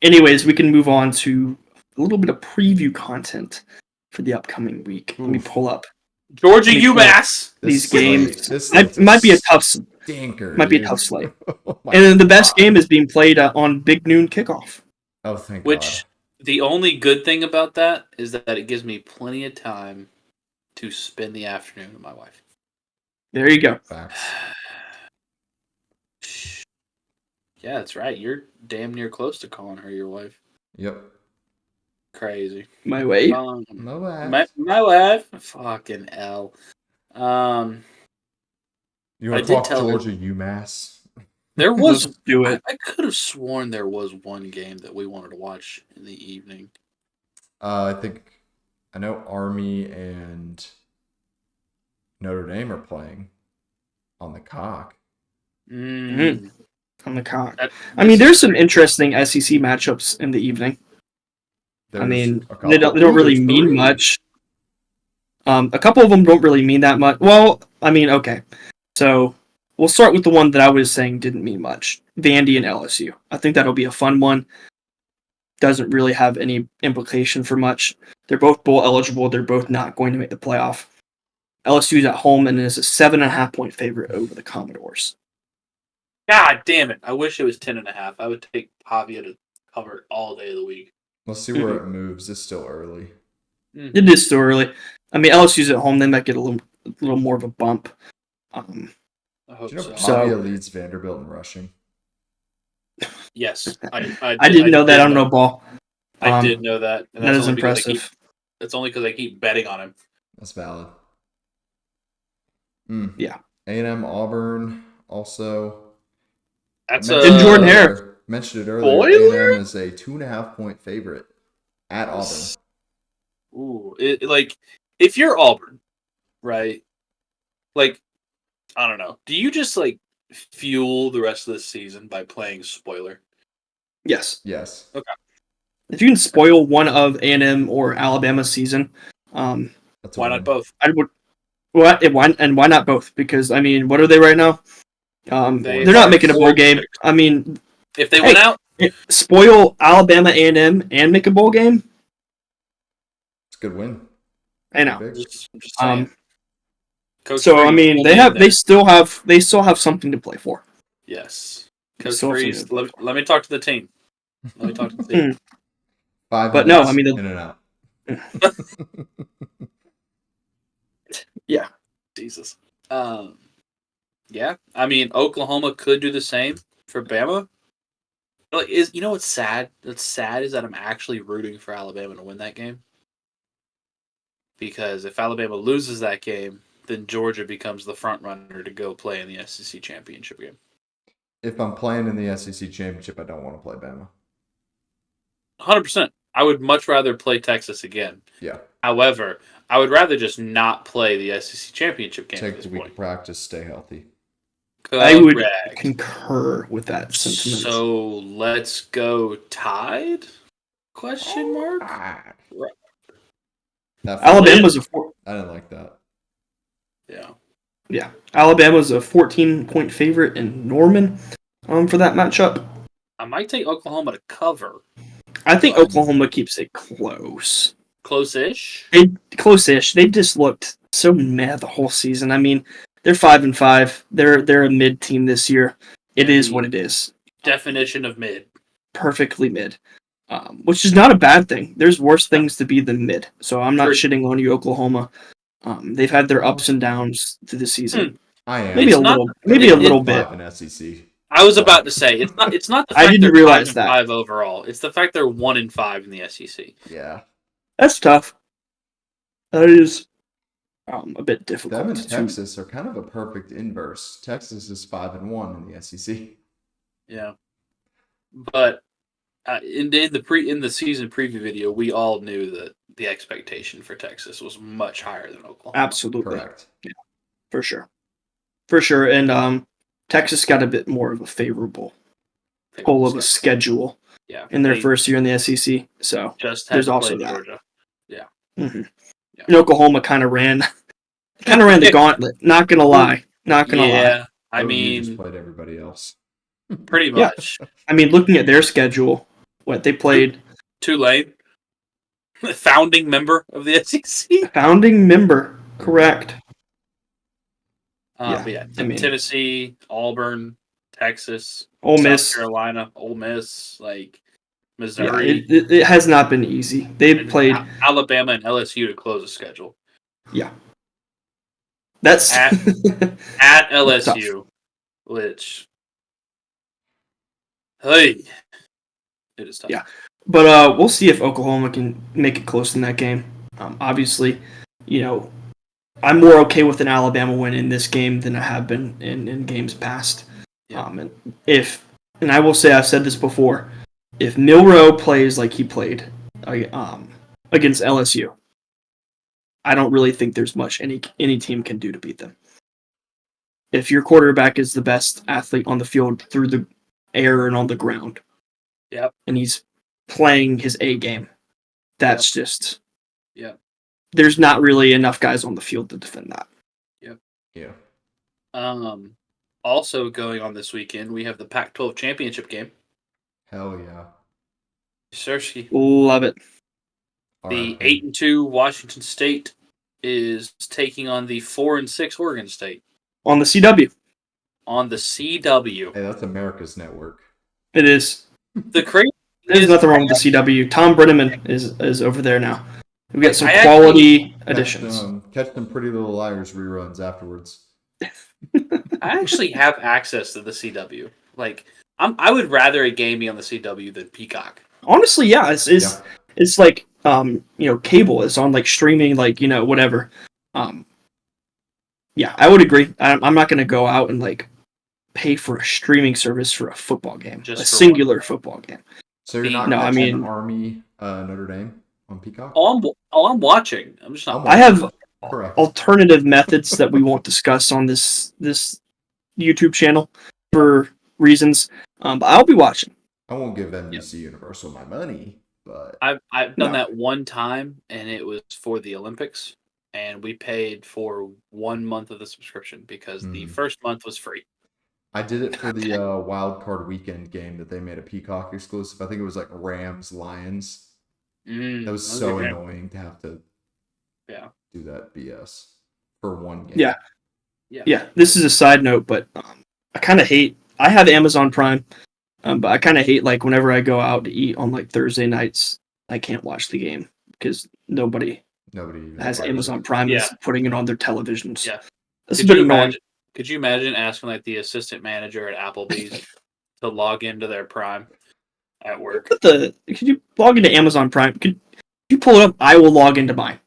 anyways, we can move on to a little bit of preview content for the upcoming week. Let me pull up Georgia UMass. These games. This might be a tough stinker. Might be a dude. tough slate. Oh my And then the best God. game is being played on Big Noon Kickoff. Oh, thank Which the only good thing about that is that it gives me plenty of time to spend the afternoon with my wife. There you go. Facts. Yeah, that's right. You're damn near close to calling her your wife. Yep. Crazy. My way. My wife. My wife. Fucking L. You want I to did talk tell her- Georgia UMass? There was. Let's do it. I could have sworn there was one game that we wanted to watch in the evening. I know Army and Notre Dame are playing on the cock. On the cock. I mean, there's some interesting SEC matchups in the evening. I mean, they don't really mean much. A couple of them don't really mean that much. Well, I mean, okay. So we'll start with the one that I was saying didn't mean much. Vandy and LSU. I think that'll be a fun one. Doesn't really have any implication for much. They're both bowl eligible. They're both not going to make the playoff. LSU's at home and is a 7.5 point favorite over the Commodores. God damn it! I wish it was 10.5. I would take Pavia to cover it all day of the week. Let's see where it moves. It's still early. It is still early. I mean, LSU's at home. They might get a little more of a bump. I hope Do you know so. Pavia leads Vanderbilt in rushing? Yes, I didn't know that on no ball. I did know that. And That is only because impressive. That's only because I keep betting on him. That's valid. Yeah. A&M Auburn also. That's And Jordan Hare. Mentioned it earlier. Spoiler? A&M is a 2.5 point favorite at Auburn. Ooh, if you're Auburn, right? Like, I don't know. Do you just fuel the rest of the season by playing spoiler? Yes. Yes. Okay. If you can spoil one of A&M or Alabama's season, That's why not both? I would. Why not both? Because I mean, what are they right now? They're not making a bowl game. I mean, if they went out, spoil Alabama A&M and make a bowl game. It's a good win. I know. I'm just saying. Coach So I Freeze, mean, they still have something to play for. Yes, They Coach still have Freeze. something to play Let me talk to the team. Let me talk to the team. 5 But minutes no, I mean, in and out. Yeah. Jesus. Yeah. I mean, Oklahoma could do the same for Bama. You know what's sad? What's sad is that I'm actually rooting for Alabama to win that game. Because if Alabama loses that game, then Georgia becomes the front runner to go play in the SEC championship game. If I'm playing in the SEC championship, I don't want to play Bama. 100%. I would much rather play Texas again. Yeah. However, I would rather just not play the SEC championship game. Take the week of practice, stay healthy. Correct. I would concur with that sentiment. So let's go Tide? Question mark? Alabama's I didn't like that. Yeah. Alabama's a 14-point favorite in Norman for that matchup. I might take Oklahoma to cover. I think Oklahoma keeps it close. Close-ish? Close-ish. They just looked so meh the whole season. I mean, they're 5-5. They're a mid team this year. It is what it is. Definition of mid. Perfectly mid. Which is not a bad thing. There's worse things to be than mid. So I'm not shitting on you, Oklahoma. They've had their ups and downs through the season. I am. Maybe a little bit. In SEC. I was about to say it's not the fact I didn't they're realize 5-5 overall. It's the fact they're 1-5 in the SEC. Yeah. That's tough. That is a bit difficult. Them and Texas are kind of a perfect inverse. Texas is 5-1 in the SEC. Yeah, but in the season preview video, we all knew that the expectation for Texas was much higher than Oklahoma. Absolutely, Correct. Yeah, for sure. And Texas got a bit more of a favorable pull of a schedule. Yeah, in their first year in the SEC. So just there's also that. Georgia. Yeah. Mm-hmm. Yeah. And Oklahoma kind of ran the gauntlet. Not gonna lie. Yeah, I OU mean, just played everybody else. Pretty much. I mean, looking at their schedule, What they played? Tulane, founding member of the SEC. Founding member, correct. But yeah, Tennessee, Auburn, Texas, Ole South Miss, Carolina, Ole Miss, like Missouri. Yeah, it has not been easy. They played Alabama and LSU to close the schedule. Yeah, that's at LSU, which hey, it is tough. Yeah, but we'll see if Oklahoma can make it close in that game. Obviously, I'm more okay with an Alabama win in this game than I have been in games past. Yeah. And I will say, I've said this before, if Milroe plays like he played against LSU, I don't really think there's much any team can do to beat them. If your quarterback is the best athlete on the field through the air and on the ground, and he's playing his A game, that's just there's not really enough guys on the field to defend that. Also going on this weekend, we have the Pac-12 championship game. Hell yeah. Sersky. Love it. The 8-2 Washington State is taking on the 4-6 Oregon State. On the CW. On the CW. Hey, that's America's network. It is. There's nothing wrong with the CW. Tom Brenneman is over there now. We got some quality additions. Catch them Pretty Little Liars reruns afterwards. I actually have access to the CW. Like, I would rather a game be on the CW than Peacock. Honestly, yeah, it's like cable. It's on like streaming, like whatever. Yeah, I would agree. I'm not going to go out and like pay for a streaming service for a football game, a singular football game. So you're not catching Army Notre Dame on Peacock? I'm watching. I'm just not. I have alternative methods that we won't discuss on this YouTube channel for reasons, but I'll be watching. I won't give NBC Universal my money, but I've done that one time, and it was for the Olympics, and we paid for 1 month of the subscription because the first month was free. I did it for the wild card weekend game that they made a Peacock exclusive. I think it was like Rams Lions. That was so annoying to have to do that BS for one game. Yeah. This is a side note, but I kind of hate. I have Amazon Prime, but I kind of hate like whenever I go out to eat on like Thursday nights, I can't watch the game because nobody has Amazon Prime is putting it on their televisions. Yeah, that's a bit annoying. Could you imagine asking like the assistant manager at Applebee's to log into their Prime at work? Could you log into Amazon Prime? Could you pull it up? I will log into mine.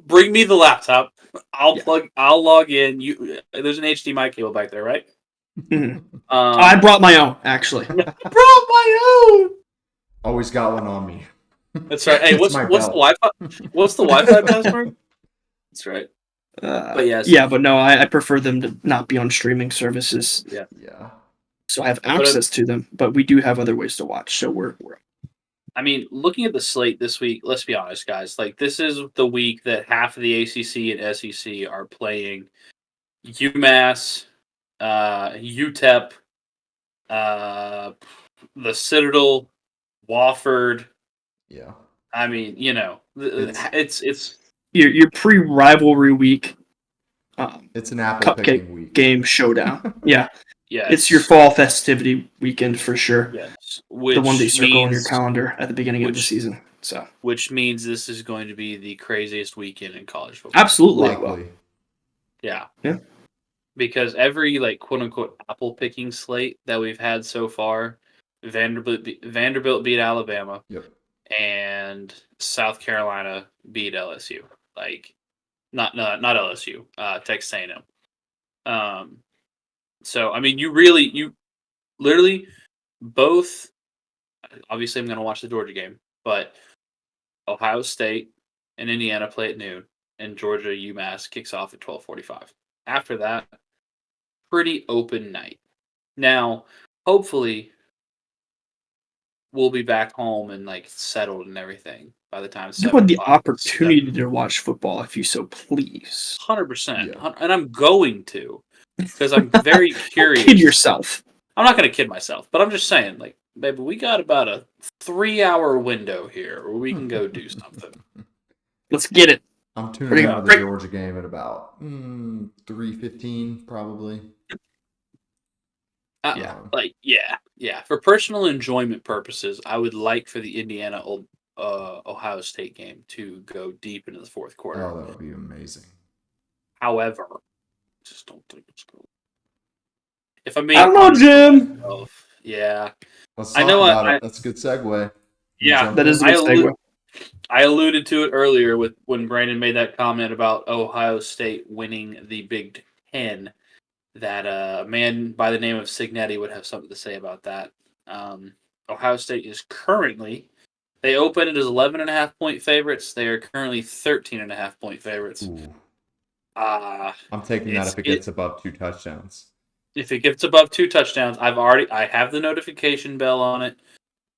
Bring me the laptop. I'll log in. There's an HDMI cable back there, right? Mm-hmm. I brought my own, actually. I brought my own. Always got one on me. That's right. Hey, what's the Wi-Fi? What's the Wi-Fi password? That's right. But yes. Yeah, but no, I prefer them to not be on streaming services. Yeah. So I have access to them, but we do have other ways to watch. So we're. I mean, looking at the slate this week, let's be honest, guys. Like, this is the week that half of the ACC and SEC are playing UMass, UTEP, the Citadel, Wofford. Yeah. I mean, it's your pre-rivalry week. It's an apple picking week. Game showdown. Yeah. Yeah, it's your fall festivity weekend for sure. Yes, the one that you circle on your calendar at the beginning of the season. So, which means this is going to be the craziest weekend in college football. Absolutely, likely. Yeah. Because every like quote unquote apple picking slate that we've had so far, Vanderbilt beat Alabama. Yep. And South Carolina beat LSU. Like, not LSU. Texas A&M. So, I mean, you literally both, obviously I'm going to watch the Georgia game, but Ohio State and Indiana play at noon, and Georgia UMass kicks off at 12:45. After that, pretty open night. Now, hopefully, we'll be back home and like settled and everything by the time. You want the opportunity to watch football if you so please. 100%, and I'm going to. Because I'm very curious. Kid yourself. I'm not going to kid myself, but I'm just saying, like, baby, we got about a 3-hour window here where we can go do something. Let's get it. I'm tuning out of the Georgia game at about 3:15, probably. Yeah. For personal enjoyment purposes, I would like for the Indiana Ohio State game to go deep into the fourth quarter. Oh, that would be amazing. However, just don't think it's going. If I'm I don't know, Jim. Yeah. Let's talk about it. That's a good segue. Yeah, that is a good segue. I alluded to it earlier with when Brandon made that comment about Ohio State winning the Big Ten. That a man by the name of Cignetti would have something to say about that. Ohio State is currently, they opened it as 11.5-point favorites. They are currently 13.5-point favorites. I'm taking that if it gets above 2 touchdowns. If it gets above 2 touchdowns, I have the notification bell on it.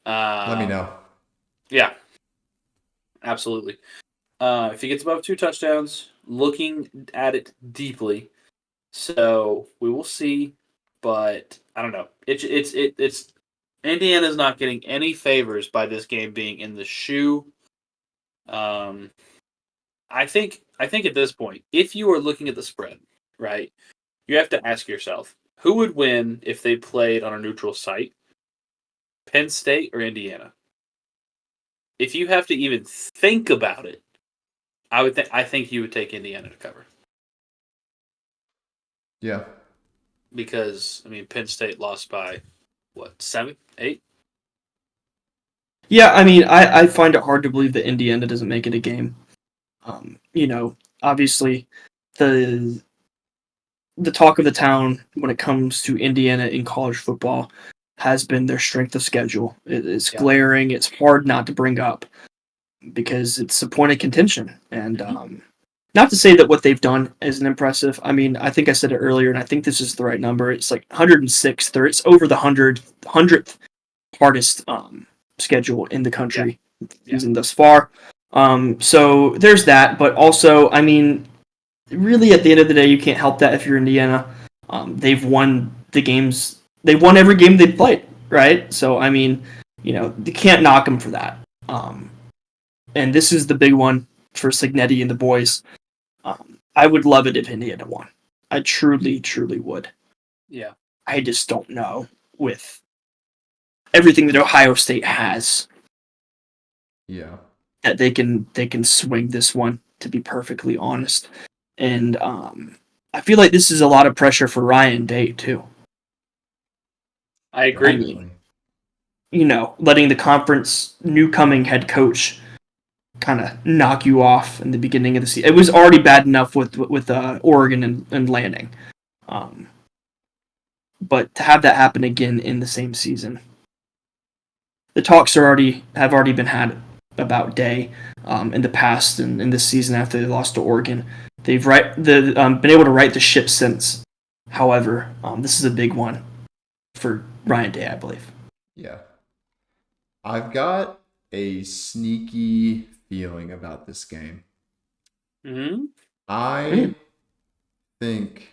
Let me know. Yeah, absolutely. If it gets above 2 touchdowns, looking at it deeply. So we will see, but I don't know. It's Indiana's not getting any favors by this game being in the shoe. I think at this point, if you are looking at the spread, right, you have to ask yourself, who would win if they played on a neutral site? Penn State or Indiana? If you have to even think about it, I think you would take Indiana to cover. Yeah. Because, Penn State lost by, 7, 8? Yeah, I find it hard to believe that Indiana doesn't make it a game. Obviously, the talk of the town when it comes to Indiana in college football has been their strength of schedule. It's glaring. It's hard not to bring up because it's a point of contention. And not to say that what they've done isn't impressive. I think I said it earlier, and I think this is the right number. It's like 106th, or it's over the 100th hardest schedule in the country season thus far. So there's that, but also, really at the end of the day, you can't help that if you're Indiana. They've won the games. They won every game they've played, right? So, you can't knock them for that. And this is the big one for Cignetti and the boys. I would love it if Indiana won. I truly, truly would. Yeah. I just don't know with everything that Ohio State has. Yeah. That they can swing this one, to be perfectly honest. And I feel like this is a lot of pressure for Ryan Day too. I agree. Letting the conference new coming head coach kind of knock you off in the beginning of the season. It was already bad enough with Oregon and Landing. But to have that happen again in the same season. The talks have already been had about Day in the past and in this season after they lost to Oregon. They've been able to right the ship since. However, this is a big one for Ryan Day, I believe. Yeah. I've got a sneaky feeling about this game. Mm-hmm. I think,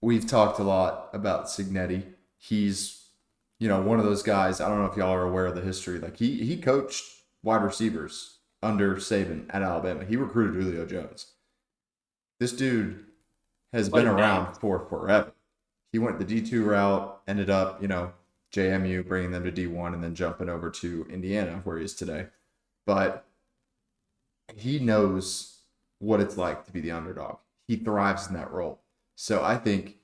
we've talked a lot about Cignetti. He's, one of those guys, I don't know if y'all are aware of the history. Like, he coached wide receivers under Saban at Alabama. He recruited Julio Jones. This dude has been around for forever. He went the D2 route, ended up, JMU, bringing them to D1, and then jumping over to Indiana, where he is today. But he knows what it's like to be the underdog. He thrives in that role. So I think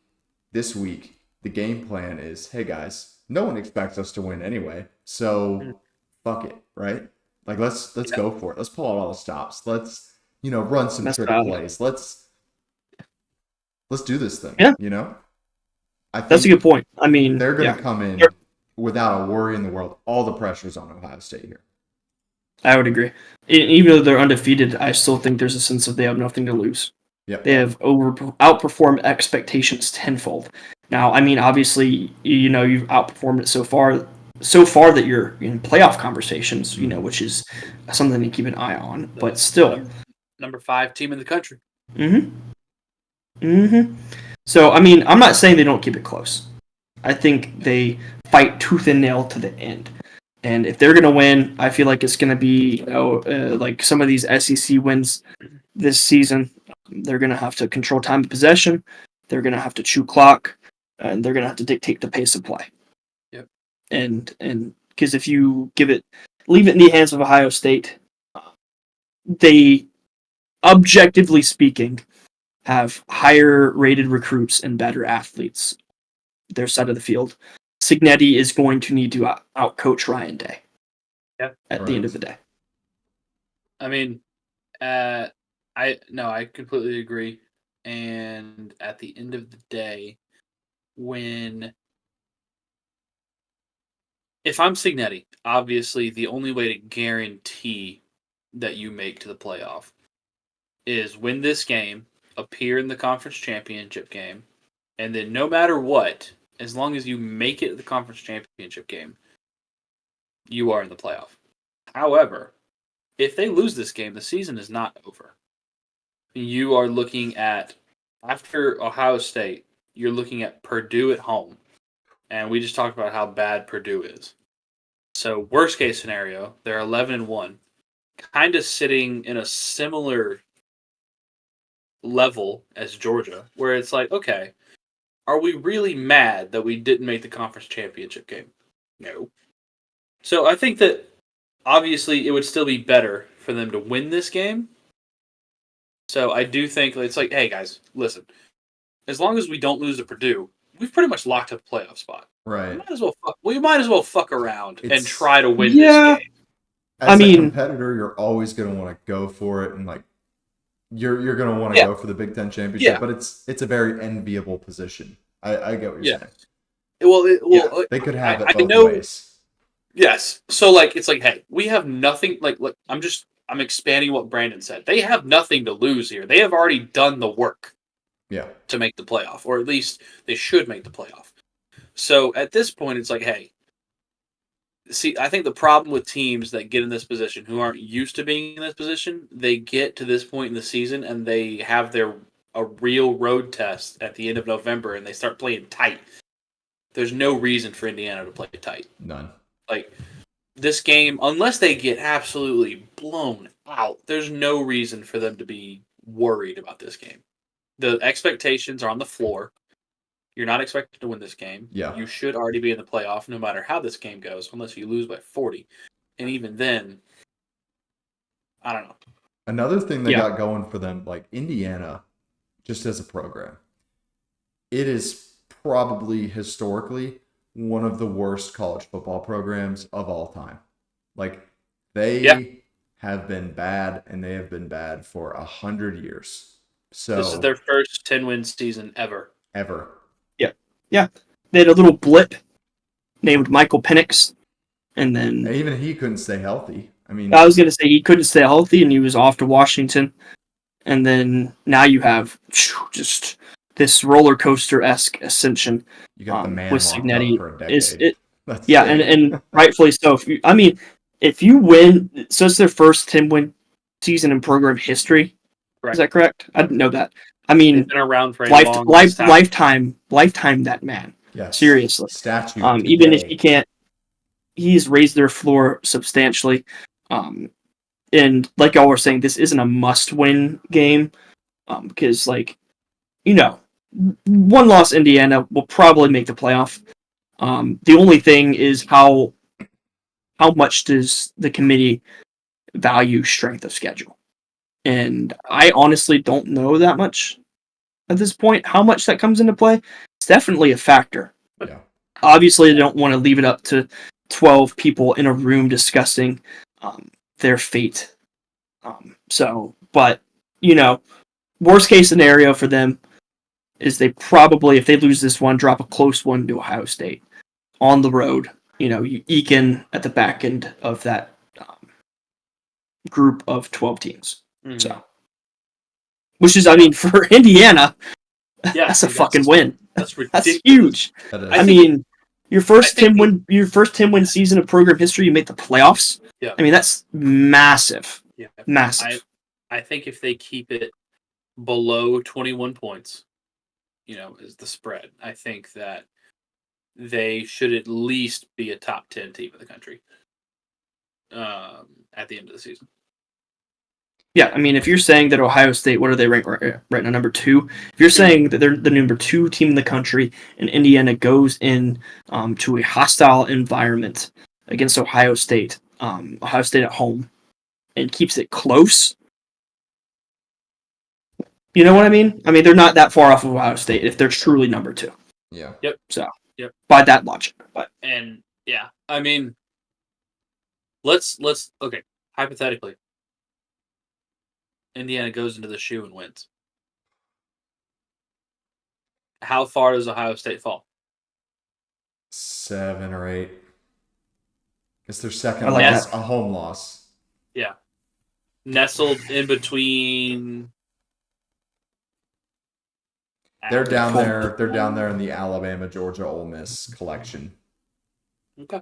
this week, the game plan is, hey guys, no one expects us to win anyway, so fuck it, right? Like, let's go for it. Let's pull out all the stops. Let's, run some trick plays. Let's do this thing, I think that's a good point. they're going to come in without a worry in the world. All the pressure's on Ohio State here. I would agree. Even though they're undefeated, I still think there's a sense of they have nothing to lose. Yep. They have outperformed expectations tenfold. Now, obviously, you've outperformed it so far that you're in playoff conversations, which is something to keep an eye on. But still, number 5 team in the country. So, I'm not saying they don't keep it close. I think they fight tooth and nail to the end. And if they're going to win, I feel like it's going to be like some of these SEC wins this season. They're going to have to control time of possession. They're going to have to chew clock, and they're going to have to dictate the pace of play. Yep. And because if you leave it in the hands of Ohio State, they, objectively speaking, have higher rated recruits and better athletes their side of the field. Cignetti is going to need to outcoach Ryan Day. Yep. At the end of the day. I mean, I completely agree. And at the end of the day, if I'm Cignetti, obviously the only way to guarantee that you make to the playoff is win this game, appear in the conference championship game, and then no matter what, as long as you make it to the conference championship game, you are in the playoff. However, if they lose this game, the season is not over. You are looking at, after Ohio State, you're looking at Purdue at home. And we just talked about how bad Purdue is. So worst case scenario, they're 11-1, kind of sitting in a similar level as Georgia, where it's like, okay, are we really mad that we didn't make the conference championship game? No. So I think that obviously it would still be better for them to win this game. So I do think it's like, hey guys, listen, as long as we don't lose to Purdue, we've pretty much locked up a playoff spot. Right. We might as well fuck around and try to win this game. As a competitor, you're always going to want to go for it, and like you're going to want to go for the Big Ten championship. Yeah. But it's a very enviable position. I get what you're saying. Well, they could have it both ways. Yes. So like it's like, hey, we have nothing. Like I'm expanding what Brandon said. They have nothing to lose here. They have already done the work. Yeah. To make the playoff, or at least they should make the playoff. So at this point, it's like, hey, see, I think the problem with teams that get in this position who aren't used to being in this position, they get to this point in the season and they have a real road test at the end of November and they start playing tight. There's no reason for Indiana to play tight. None. Like this game, unless they get absolutely blown out, there's no reason for them to be worried about this game. The expectations are on the floor. You're not expected to win this game. Yeah. You should already be in the playoff no matter how this game goes, unless you lose by 40. And even then, I don't know. Another thing they got going for them, like Indiana, just as a program, it is probably historically one of the worst college football programs of all time. Like, they have been bad, and they have been bad for 100 years. So this is their first 10-win season ever. Yeah. They had a little blip named Michael Penix, and then even he couldn't stay healthy. I mean, I was going to say he couldn't stay healthy, and he was off to Washington. And then now you have just this roller coaster-esque ascension. You got the man with Cignetti. For a decade. And rightfully so. If you win, so it's their first 10-win season in program history. Correct. Is that correct? I didn't know that. I mean, he's been around for lifetime that man. Yeah, seriously. Statue. Even if he can't, he's raised their floor substantially. And like y'all were saying, this isn't a must-win game because, one-loss Indiana will probably make the playoff. The only thing is how much does the committee value strength of schedule? And I honestly don't know that much at this point, how much that comes into play. It's definitely a factor. Yeah. Obviously, they don't want to leave it up to 12 people in a room discussing their fate. But, worst case scenario for them is they probably, if they lose this one, drop a close one to Ohio State on the road. You eke in at the back end of that group of 12 teams. Mm-hmm. So, which is, for Indiana, that's a fucking win. That's ridiculous. That's huge. Your first 10-win season of program history, you make the playoffs. Yeah. That's massive. Yeah. Massive. I think if they keep it below 21 points, is the spread. I think that they should at least be a top 10 team in the country at the end of the season. Yeah, I mean, if you're saying that Ohio State, what are they ranked right now? Number 2. If you're saying that they're the number 2 team in the country, and Indiana goes in to a hostile environment against Ohio State at home, and keeps it close, you know what I mean? I mean, they're not that far off of Ohio State if they're truly number 2. Yeah. Yep. So, yep. By that logic, but yeah, I mean, let's okay. Hypothetically, Indiana goes into the shoe and wins. How far does Ohio State fall? 7 or 8. It's their second loss, a home loss. Yeah. Nestled in between. They're down there. They're down there in the Alabama, Georgia, Ole Miss collection. Okay.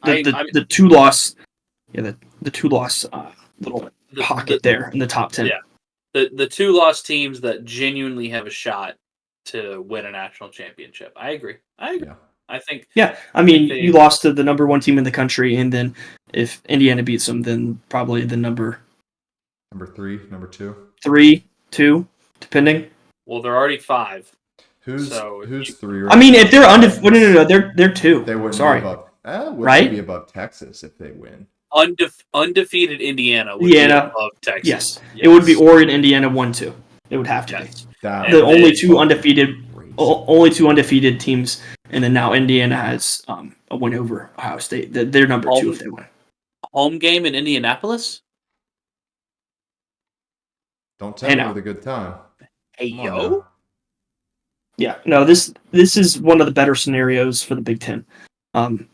The 2-loss, the 2-loss little pocket there in the top 10. Yeah. The 2-loss teams that genuinely have a shot to win a national championship. I agree. Yeah. I think. Yeah, I mean, you lost to the number 1 team in the country, and then if Indiana beats them, then probably the number 3, number 2, 3, 2, depending. Well, they're already 5. Who's 3? I mean, if they're undefeated, no, they're 2. They wouldn't Sorry, be above, right? Be above Texas if they win. Undefeated Indiana would be above Texas. Yes, it would be Oregon, Indiana, 1-2. It would have to be the only 2 undefeated teams, and then now Indiana has a win over Ohio State. They're number 2 if they win. Home game in Indianapolis. Don't tell me with a good time. Hey, yo. Yeah, no, this is one of the better scenarios for the Big Ten.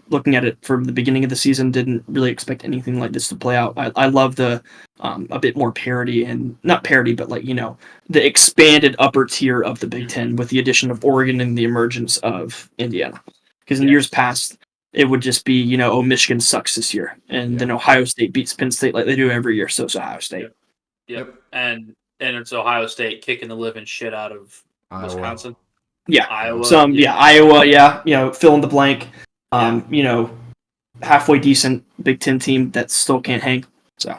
Looking at it from the beginning of the season, didn't really expect anything like this to play out. I love the a bit more parity, and not parity, but the expanded upper tier of the Big Ten with the addition of Oregon and the emergence of Indiana. Because in years past, it would just be, Michigan sucks this year, and then Ohio State beats Penn State like they do every year. So it's Ohio State. Yep. And it's Ohio State kicking the living shit out of Wisconsin. Yeah, Iowa. Iowa. Fill in the blank. Halfway decent Big Ten team that still can't hang. So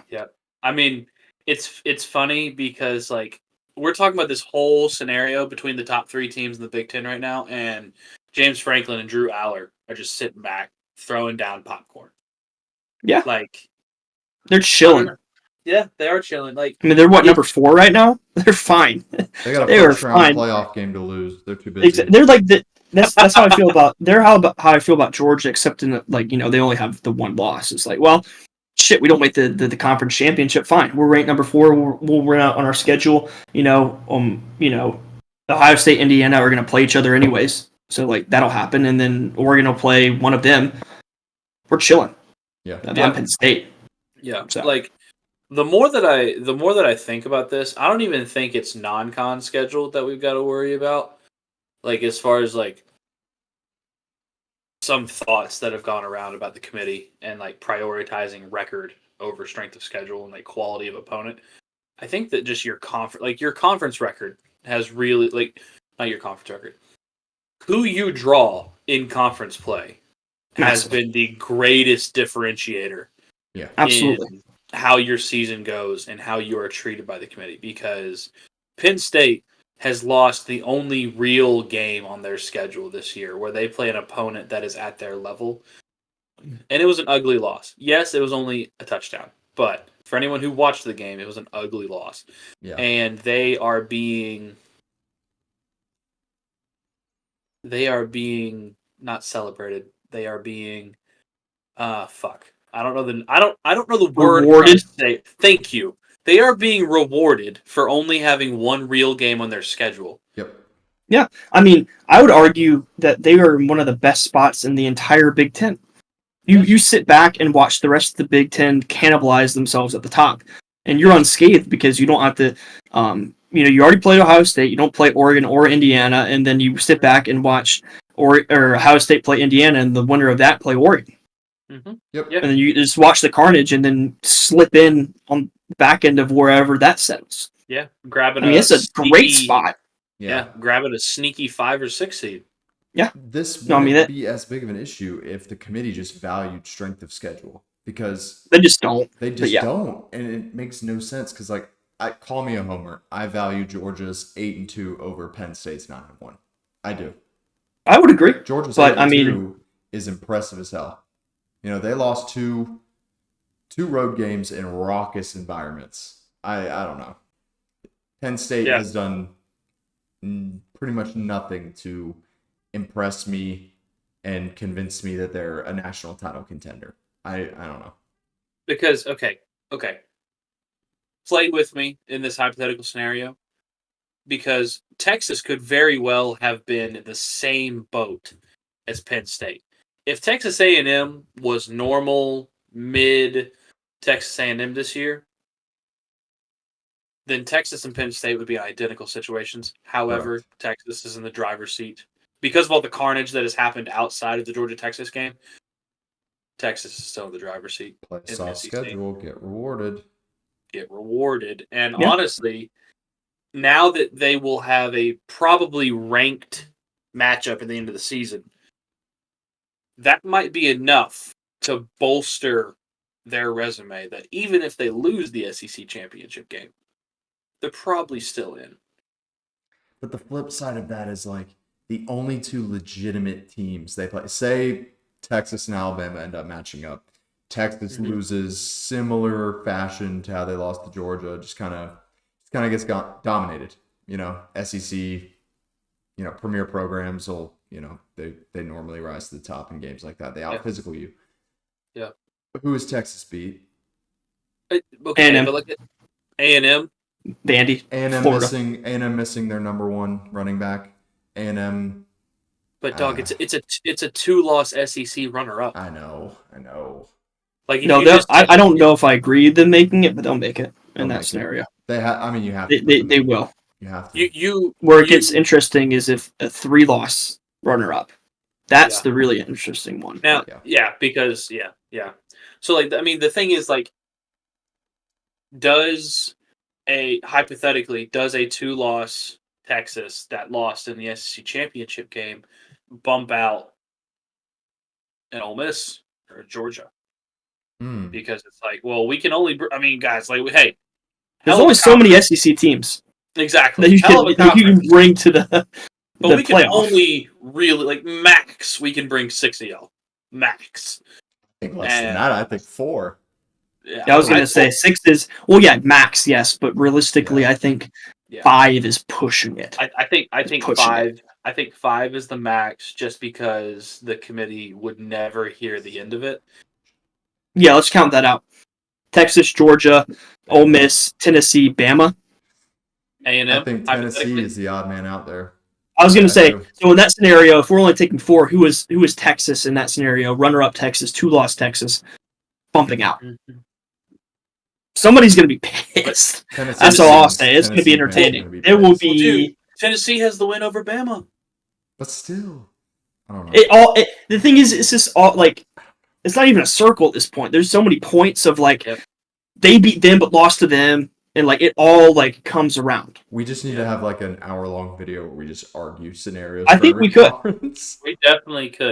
I mean, it's funny because we're talking about this whole scenario between the top 3 teams in the Big Ten right now, and James Franklin and Drew Aller are just sitting back throwing down popcorn. Yeah, they're chilling. Yeah, they are chilling. They're number 4 right now. They're fine. They got a first round playoff game to lose. They're too busy. They're that's how I feel about. How I feel about Georgia, except in they only have the 1 loss. It's shit. We don't make the conference championship. Fine, we're ranked number 4. We'll run out on our schedule. Ohio State, Indiana are going to play each other anyways, so that'll happen, and then Oregon will play one of them. We're chilling. Yeah, I'm Penn State. Yeah, so. The more that I think about this, I don't even think it's non-con scheduled that we've got to worry about. As far as some thoughts that have gone around about the committee and prioritizing record over strength of schedule and quality of opponent. I think that just your conference record has really not your conference record. Who you draw in conference play has been the greatest differentiator. Yeah, absolutely. In how your season goes and how you are treated by the committee, because Penn State has lost the only real game on their schedule this year where they play an opponent that is at their level. And it was an ugly loss. Yes, it was only a touchdown, but for anyone who watched the game, it was an ugly loss. Yeah. And they are being not celebrated. They are being I don't know the word. Rewarded. Thank you. They are being rewarded for only having 1 real game on their schedule. Yep. Yeah, I would argue that they are in one of the best spots in the entire Big Ten. You sit back and watch the rest of the Big Ten cannibalize themselves at the top, and you're unscathed because you don't have to. You already played Ohio State. You don't play Oregon or Indiana, and then you sit back and watch or Ohio State play Indiana, and the winner of that play Oregon. Mm-hmm. Yep. And then you just watch the carnage and then slip in on the back end of wherever that settles. Yeah, grabbing. It's a great spot. Yeah, grabbing a sneaky 5 or 6 seed. Yeah. This wouldn't be as big of an issue if the committee just valued strength of schedule, because they just don't. Don't, and it makes no sense. Because call me a homer. I value Georgia's 8-2 over Penn State's 9-1. I do. I would agree. Georgia's 8-2 is impressive as hell. They lost two road games in raucous environments. I don't know. Penn State has done pretty much nothing to impress me and convince me that they're a national title contender. I don't know. Because, okay. Play with me in this hypothetical scenario. Because Texas could very well have been in the same boat as Penn State. If Texas A&M was normal, mid Texas A&M this year, then Texas and Penn State would be identical situations. However, Texas is in the driver's seat. Because of all the carnage that has happened outside of the Georgia-Texas game, Texas is still in the driver's seat. Play a soft schedule, get rewarded. And honestly, now that they will have a probably ranked matchup at the end of the season, that might be enough to bolster their resume that even if they lose the SEC championship game, they're probably still in. But the flip side of that is the only two legitimate teams they play. Say Texas and Alabama end up matching up. Texas loses similar fashion to how they lost to Georgia. Just kind of gets dominated. SEC, premier programs will, they normally rise to the top in games like that. They out-physical you. Yeah. Who is Texas beat? Okay, but look at A&M. Vandy. A&M missing their number one running back. A&M. But dog, it's a 2-loss SEC runner-up. I know. I don't know if I agree with them making it, but they'll make it in that scenario. You have to. They will. You have to. Where it gets interesting is if a 3-loss runner-up. That's the really interesting one. Now, because. So, the thing is, does a 2-loss Texas that lost in the SEC championship game bump out an Ole Miss or Georgia? Because it's we can only. Guys, hey, there's only so many SEC teams. Exactly. That you can bring to the. But we can only really max. We can bring 6 of y'all. Max. I think less than that. I think 4. Yeah, I was going to say 6 is max, yes, but realistically, I think 5 is pushing it. I think 5. I think 5 is the max, just because the committee would never hear the end of it. Yeah, let's count that out. Texas, Georgia, Ole Miss, Tennessee, Bama. A&M. I think Tennessee is the odd man out there. I was going to say, so in that scenario, if we're only taking 4, who is Texas in that scenario? Runner-up Texas, 2-loss Texas, bumping out. Somebody's going to be pissed. That's all I'll say. It's going to be entertaining. It will be. Tennessee has the win over Bama. But still, I don't know. The thing is, it's just all it's not even a circle at this point. There's so many points of they beat them but lost to them, and it all comes around. We just need to have an hour-long video where we just argue scenarios. I think we could. We definitely could.